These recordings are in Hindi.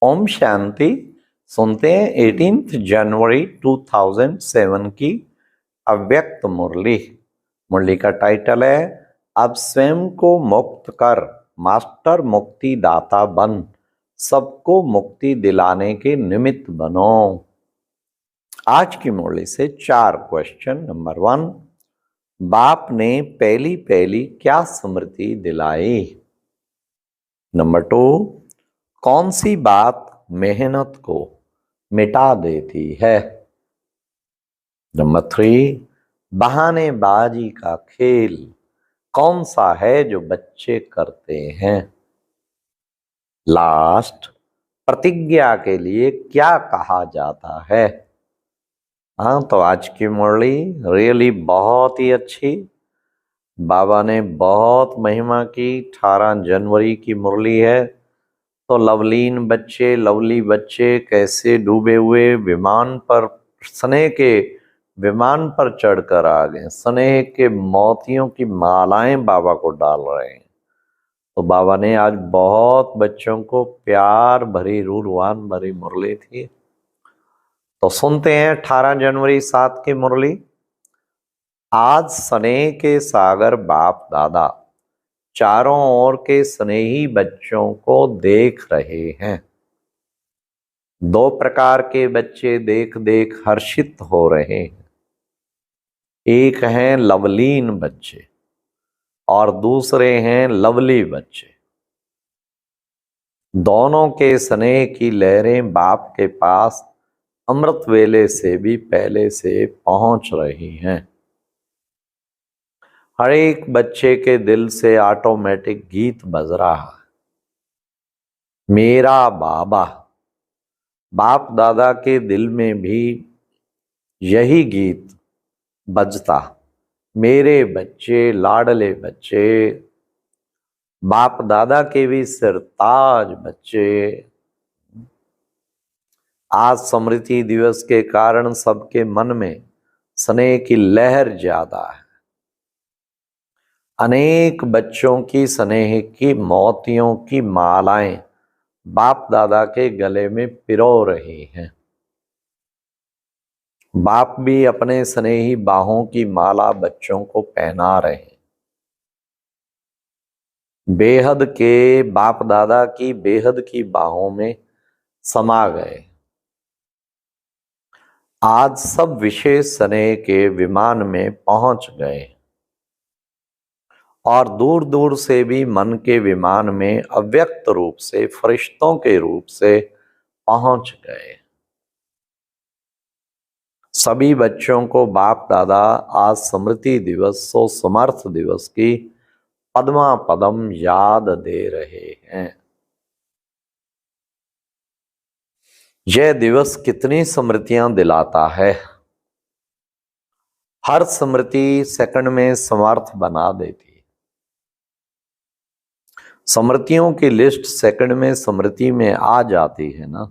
ओम शांति। सुनते हैं 18 जनवरी 2007 की अव्यक्त मुरली। मुरली का टाइटल है अब स्वयं को मुक्त कर मास्टर मुक्ति दाता बन, सबको मुक्ति दिलाने के निमित्त बनो। आज की मुरली से 4 क्वेश्चन। नंबर 1, बाप ने पहली पहली क्या स्मृति दिलाई? नंबर 2, कौन सी बात मेहनत को मिटा देती है? नंबर 3, बहानेबाजी का खेल कौन सा है जो बच्चे करते हैं? लास्ट, प्रतिज्ञा के लिए क्या कहा जाता है? हाँ, तो आज की मुरली रियली बहुत ही अच्छी। बाबा ने बहुत महिमा की। 18 जनवरी की मुरली है। तो लवलीन बच्चे, लवली बच्चे कैसे डूबे हुए विमान पर, स्नेह के विमान पर चढ़कर आ गए, स्नेह के मोतियों की मालाएं बाबा को डाल रहे हैं। तो बाबा ने आज बहुत बच्चों को प्यार भरी, रूरवान भरी मुरली थी। तो सुनते हैं 18 जनवरी 7 की मुरली। आज स्नेह के सागर बाप दादा चारों ओर के स्नेही बच्चों को देख रहे हैं। 2 प्रकार के बच्चे देख देख हर्षित हो रहे हैं। एक हैं लवलीन बच्चे और दूसरे हैं लवली बच्चे। दोनों के स्नेह की लहरें बाप के पास अमृत वेले से भी पहले से पहुंच रही हैं। हर एक बच्चे के दिल से ऑटोमेटिक गीत बज रहा है, मेरा बाबा। बाप दादा के दिल में भी यही गीत बजता, मेरे बच्चे, लाडले बच्चे, बाप दादा के भी सिरताज बच्चे। आज स्मृति दिवस के कारण सबके मन में स्नेह की लहर ज्यादा है। अनेक बच्चों की स्नेह की मोतियों की मालाएं बाप दादा के गले में पिरो रही हैं। बाप भी अपने स्नेही बाहों की माला बच्चों को पहना रहे हैं। बेहद के बाप दादा की बेहद की बाहों में समा गए। आज सब विशेष स्नेह के विमान में पहुंच गए और दूर दूर से भी मन के विमान में अव्यक्त रूप से फरिश्तों के रूप से पहुंच गए। सभी बच्चों को बाप दादा आज स्मृति दिवस, सो समर्थ दिवस की पद्मा पदम याद दे रहे हैं। यह दिवस कितनी स्मृतियां दिलाता है। हर स्मृति सेकंड में समर्थ बना देती। स्मृतियों की लिस्ट सेकंड में स्मृति में आ जाती है ना।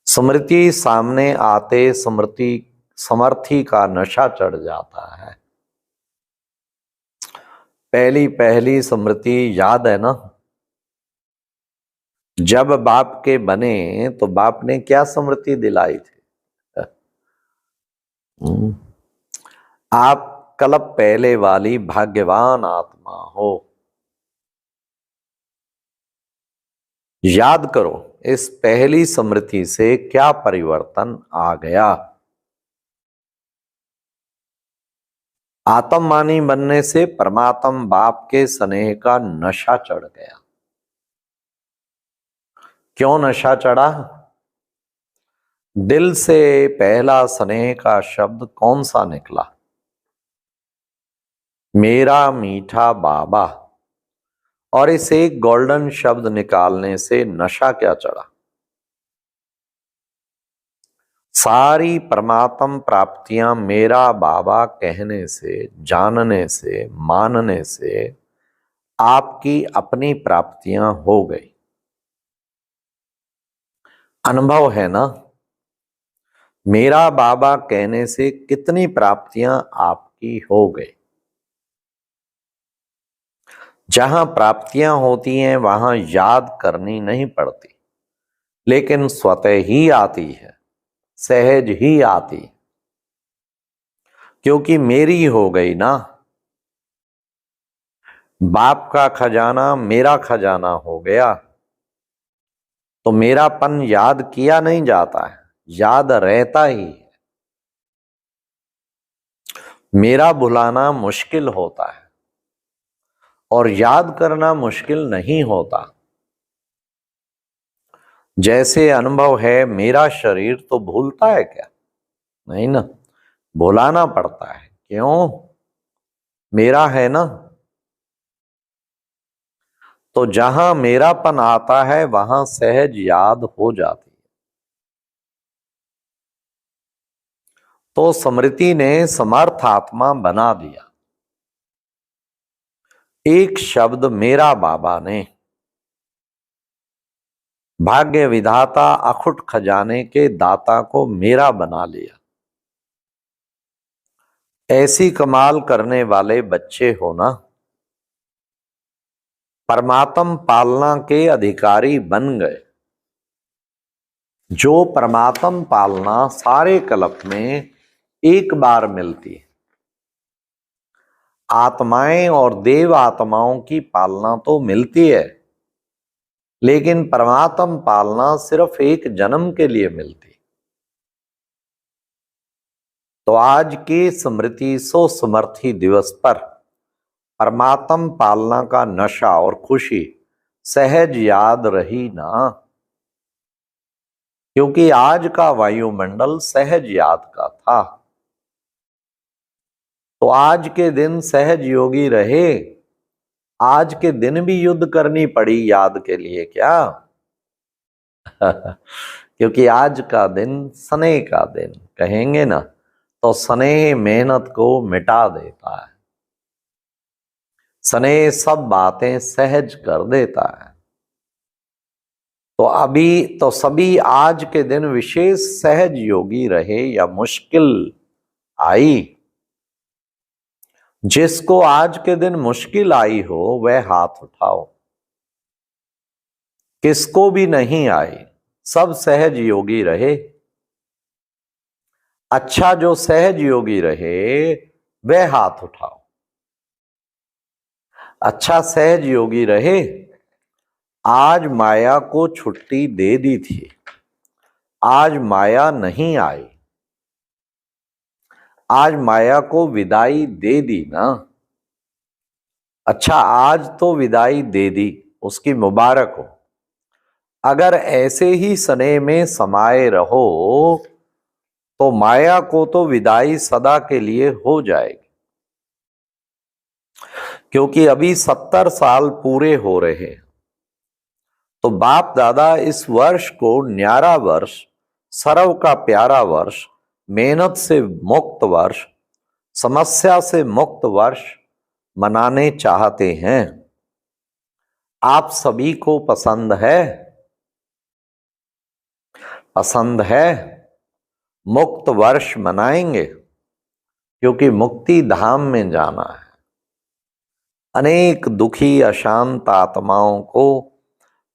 स्मृति सामने आते स्मृति समर्थी का नशा चढ़ जाता है। पहली पहली स्मृति याद है ना, जब बाप के बने तो बाप ने क्या स्मृति दिलाई थी? आप कल्प पहले वाली भाग्यवान आत्मा हो। याद करो इस पहली स्मृति से क्या परिवर्तन आ गया। आत्ममानी बनने से परमात्म बाप के स्नेह का नशा चढ़ गया। क्यों नशा चढ़ा? दिल से पहला स्नेह का शब्द कौन सा निकला? मेरा मीठा बाबा। और इस एक गोल्डन शब्द निकालने से नशा क्या चढ़ा? सारी परमात्म प्राप्तियां मेरा बाबा कहने से, जानने से, मानने से आपकी अपनी प्राप्तियां हो गई। अनुभव है ना, मेरा बाबा कहने से कितनी प्राप्तियां आपकी हो गई। जहां प्राप्तियां होती हैं वहां याद करनी नहीं पड़ती, लेकिन स्वतः ही आती है, सहज ही आती, क्योंकि मेरी हो गई ना। बाप का खजाना मेरा खजाना हो गया, तो मेरापन याद किया नहीं जाता है, याद रहता ही है। मेरा भुलाना मुश्किल होता है और याद करना मुश्किल नहीं होता। जैसे अनुभव है, मेरा शरीर तो भूलता है क्या? नहीं ना, भुलाना पड़ता है। क्यों? मेरा है ना। तो जहां मेरापन आता है वहां सहज याद हो जाती है। तो स्मृति ने समर्थ आत्मा बना दिया। एक शब्द मेरा बाबा ने भाग्य विधाता अखुट खजाने के दाता को मेरा बना लिया। ऐसी कमाल करने वाले बच्चे हो ना। परमात्म पालना के अधिकारी बन गए। जो परमात्म पालना सारे कल्प में एक बार मिलती है। आत्माएं और देव आत्माओं की पालना तो मिलती है, लेकिन परमात्म पालना सिर्फ एक जन्म के लिए मिलती। तो आज के स्मृति सो समर्थी दिवस पर परमात्म पालना का नशा और खुशी सहज याद रही ना, क्योंकि आज का वायुमंडल सहज याद का था। तो आज के दिन सहज योगी रहे। आज के दिन भी युद्ध करनी पड़ी याद के लिए क्या? क्योंकि आज का दिन स्नेह का दिन कहेंगे ना, तो स्नेह मेहनत को मिटा देता है। स्नेह सब बातें सहज कर देता है। तो अभी तो सभी आज के दिन विशेष सहज योगी रहे या मुश्किल आई। जिसको आज के दिन मुश्किल आई हो वह हाथ उठाओ। किसको भी नहीं आई, सब सहज योगी रहे। अच्छा, जो सहज योगी रहे वह हाथ उठाओ। अच्छा, सहज योगी रहे। आज माया को छुट्टी दे दी थी, आज माया नहीं आई। आज माया को विदाई दे दी ना। अच्छा, आज तो विदाई दे दी, उसकी मुबारक हो। अगर ऐसे ही स्नेह में समाये रहो तो माया को तो विदाई सदा के लिए हो जाएगी। क्योंकि अभी 70 साल पूरे हो रहे हैं। तो बाप दादा इस वर्ष को न्यारा वर्ष, सर्व का प्यारा वर्ष, मेहनत से मुक्त वर्ष, समस्या से मुक्त वर्ष मनाने चाहते हैं। आप सभी को पसंद है? पसंद है? मुक्त वर्ष मनाएंगे, क्योंकि मुक्ति धाम में जाना है। अनेक दुखी अशांत आत्माओं को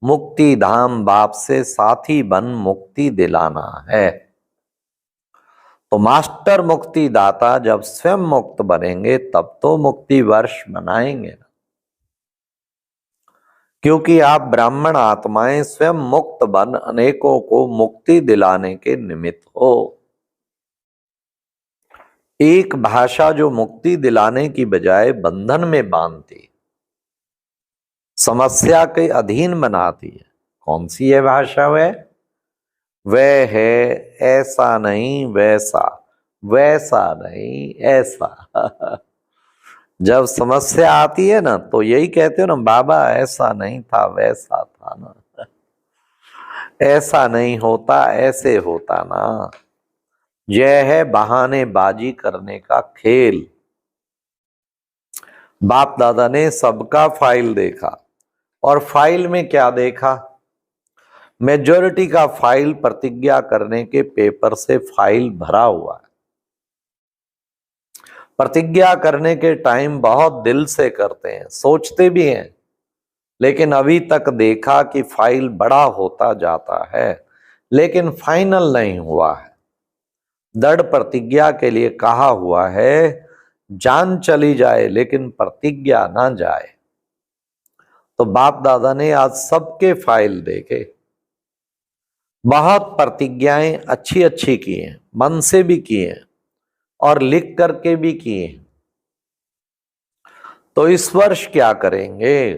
मुक्ति धाम बाप से साथी बन मुक्ति दिलाना है। तो मास्टर मुक्ति दाता जब स्वयं मुक्त बनेंगे तब तो मुक्ति वर्ष मनाएंगे ना। क्योंकि आप ब्राह्मण आत्माएं स्वयं मुक्त बन अनेकों को मुक्ति दिलाने के निमित्त हो। एक भाषा जो मुक्ति दिलाने की बजाय बंधन में बांधती, समस्या के अधीन बनाती है, कौन सी है भाषा? वह है ऐसा नहीं वैसा, वैसा नहीं ऐसा। जब समस्या आती है ना तो यही कहते हो ना, बाबा ऐसा नहीं था वैसा था ना, ऐसा नहीं होता ऐसे होता ना। यह है बहानेबाजी करने का खेल। बाप दादा ने सबका फाइल देखा और फाइल में क्या देखा? मेजॉरिटी का फाइल प्रतिज्ञा करने के पेपर से फाइल भरा हुआ है। प्रतिज्ञा करने के टाइम बहुत दिल से करते हैं, सोचते भी हैं, लेकिन अभी तक देखा कि फाइल बड़ा होता जाता है, लेकिन फाइनल नहीं हुआ है। दृढ़ प्रतिज्ञा के लिए कहा हुआ है, जान चली जाए लेकिन प्रतिज्ञा ना जाए। तो बाप दादा ने आज सबके फाइल देखे, बहुत प्रतिज्ञाएं अच्छी अच्छी की हैं, मन से भी की हैं और लिख करके भी की हैं। तो इस वर्ष क्या करेंगे?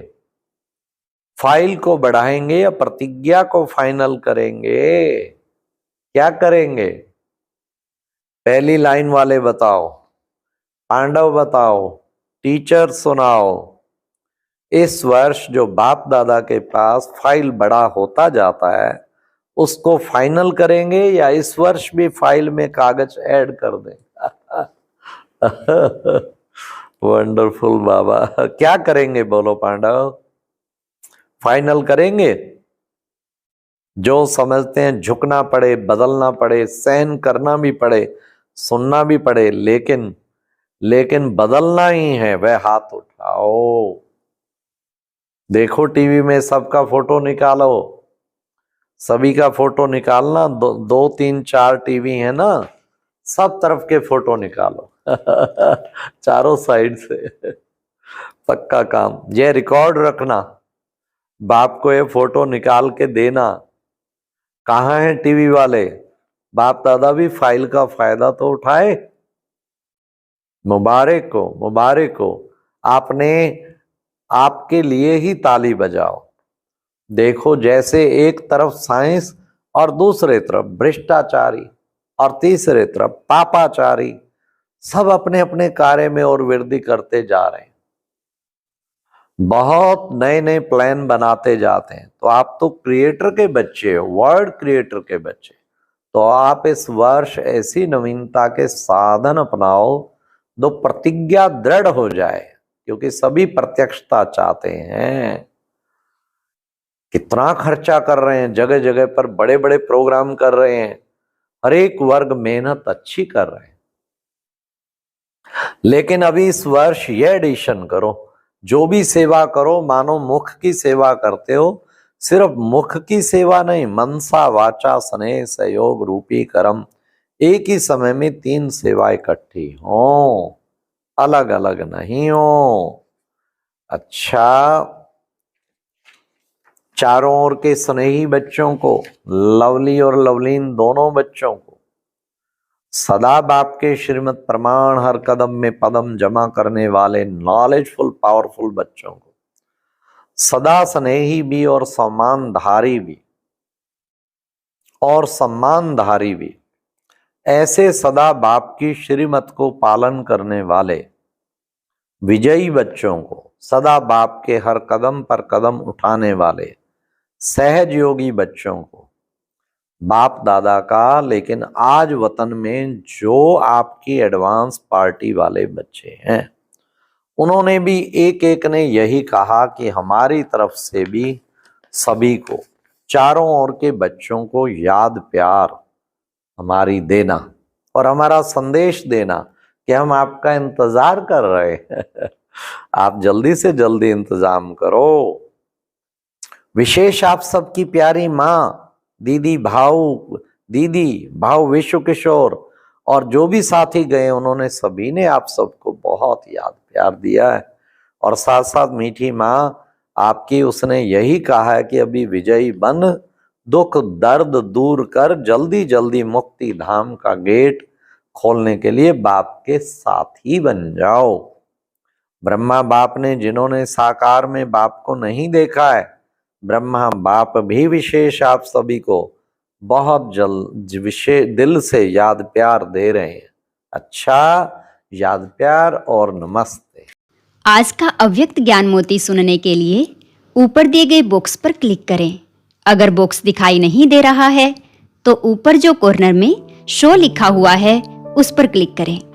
फाइल को बढ़ाएंगे या प्रतिज्ञा को फाइनल करेंगे? क्या करेंगे? पहली लाइन वाले बताओ, पांडव बताओ, टीचर सुनाओ। इस वर्ष जो बाप दादा के पास फाइल बड़ा होता जाता है उसको फाइनल करेंगे या इस वर्ष भी फाइल में कागज ऐड कर दें? वंडरफुल बाबा, क्या करेंगे बोलो पांडव? फाइनल करेंगे? जो समझते हैं झुकना पड़े, बदलना पड़े, सहन करना भी पड़े, सुनना भी पड़े, लेकिन बदलना ही है, वह हाथ उठाओ। देखो टीवी में सबका फोटो निकालो, सभी का फोटो निकालना, दो तीन चार टीवी है ना, सब तरफ के फोटो निकालो चारों साइड से पक्का काम। ये रिकॉर्ड रखना, बाप को ये फोटो निकाल के देना। कहाँ है टीवी वाले? बाप दादा भी फाइल का फायदा तो उठाए। मुबारक हो, मुबारक हो, आपने आपके लिए ही ताली बजाओ। देखो जैसे एक तरफ साइंस और दूसरे तरफ भ्रष्टाचारी और तीसरे तरफ पापाचारी, सब अपने अपने कार्य में और वृद्धि करते जा रहे हैं, बहुत नए नए प्लान बनाते जाते हैं। तो आप तो क्रिएटर के बच्चे हो, वर्ल्ड क्रिएटर के बच्चे, तो आप इस वर्ष ऐसी नवीनता के साधन अपनाओ दो प्रतिज्ञा दृढ़ हो जाए, क्योंकि सभी प्रत्यक्षता चाहते हैं। कितना खर्चा कर रहे हैं, जगह जगह पर बड़े बड़े प्रोग्राम कर रहे हैं, हर एक वर्ग मेहनत अच्छी कर रहे हैं। लेकिन अभी इस वर्ष ये एडिशन करो, जो भी सेवा करो मानो मुख की सेवा करते हो। सिर्फ मुख की सेवा नहीं, मनसा वाचा स्नेह सहयोग रूपी कर्म, एक ही समय में 3 सेवा इकट्ठी हो, अलग अलग नहीं हो। अच्छा, चारों ओर के स्नेही बच्चों को, लवली और लवलीन दोनों बच्चों को, सदा बाप के श्रीमत प्रमाण हर कदम में पदम जमा करने वाले नॉलेजफुल पावरफुल बच्चों को, सदा स्नेही भी और सम्मानधारी भी, ऐसे सदा बाप की श्रीमत को पालन करने वाले विजयी बच्चों को, सदा बाप के हर कदम पर कदम उठाने वाले सहज योगी बच्चों को, बाप दादा का, लेकिन आज वतन में जो आपकी एडवांस पार्टी वाले बच्चे हैं, उन्होंने भी एक एक ने यही कहा कि हमारी तरफ से भी सभी को, चारों ओर के बच्चों को याद प्यार हमारी देना और हमारा संदेश देना कि हम आपका इंतजार कर रहे हैं आप जल्दी से जल्दी इंतजाम करो। विशेष आप सबकी प्यारी माँ दीदी भाव विश्व किशोर और जो भी साथी गए, उन्होंने सभी ने आप सबको बहुत याद प्यार दिया है। और साथ साथ मीठी माँ आपकी, उसने यही कहा है कि अभी विजयी बन, दुख दर्द दूर कर, जल्दी जल्दी मुक्ति धाम का गेट खोलने के लिए बाप के साथी बन जाओ। ब्रह्मा बाप ने, जिन्होंने साकार में बाप को नहीं देखा है, ब्रह्मा बाप भी विशेष आप सभी को बहुत विशेष दिल से याद प्यार दे रहे हैं। अच्छा, याद प्यार और नमस्ते। आज का अव्यक्त ज्ञान मोती सुनने के लिए ऊपर दिए गए बॉक्स पर क्लिक करें। अगर बॉक्स दिखाई नहीं दे रहा है तो ऊपर जो कॉर्नर में शो लिखा हुआ है उस पर क्लिक करें।